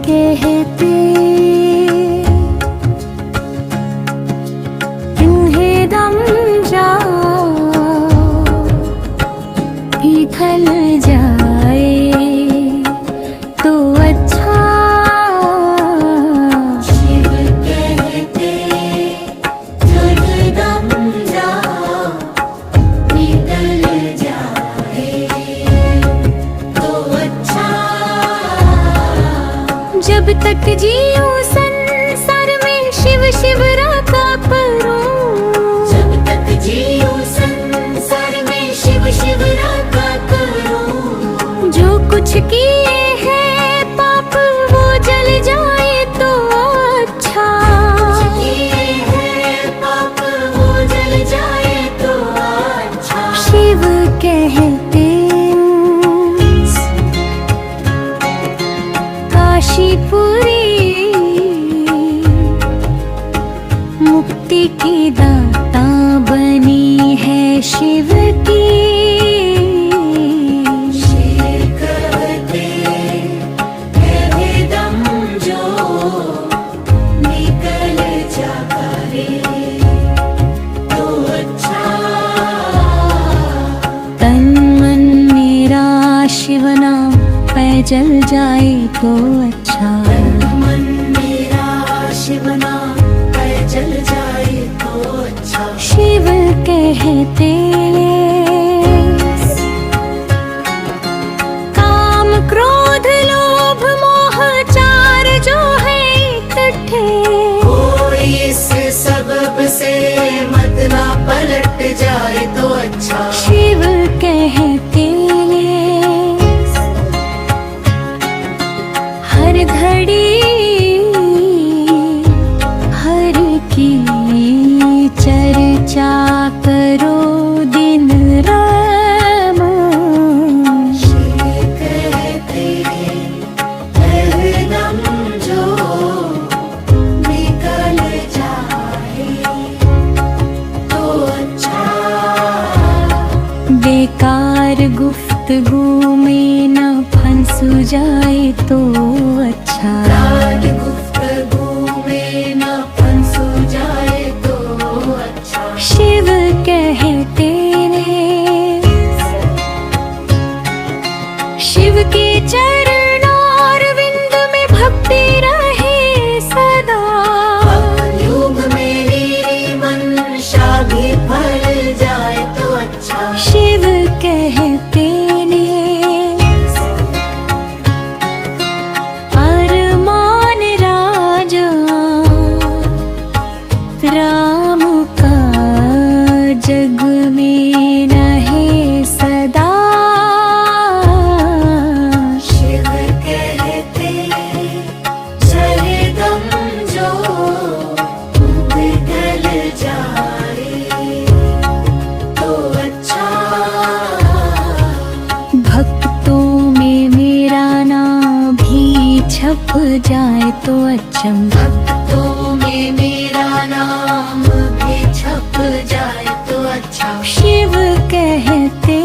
कहते इन्हें दम जाओ पिघल जाए तो अच्छा। शिव कहते दम जाओ पिघल जाए तो अच्छा। जब तक जियो संसार में शिव शिव राका करूं, जब तक जियो संसार में शिव शिव राका करूं। जो कुछ किए हैं पाप वो जल जाए तो अच्छा, कुछ किए हैं पाप वो जल जाए तो अच्छा। शिव कहते काशीपुरी मुक्ति की दाता बनी है शिव की। शिव कहते दम जो निकल जा करे तो अच्छा। तन मन मेरा शिव नाम पे जल जाए तो अच्छा। तन मन मेरा शिव नाम पे जल जाए तो अच्छा। शिव कहते काम क्रोध लोभ मोह चार जो है इकट्ठे, कोई इस सबब से मत ना पलट जाए तो अच्छा। शिव कहते हर घड़ी हर की चर्चा करो दिन राम। शिव कहते दम जो निकल जाए तो अच्छा। बेकार गुफ्तगू में न फंस जाए तो अच्छा। गुफ्तगू में न फंस जाए तो अच्छा। शिव कहते शिव के चरणों विंद में भक्ति रहे सदा। युग में मेरी मनशा भी फल जाए तो अच्छा। शिव कहते अरमान राजा राम का जग में रहे सदा। शिव कहते चले दम जो पिघल जाए तो अच्छा। भक्तों में मेरा नाम भी छप जाए तो अच्छा। भक्तों में मेरा नाम भी छप जाए तो अच्छा। शिव कहते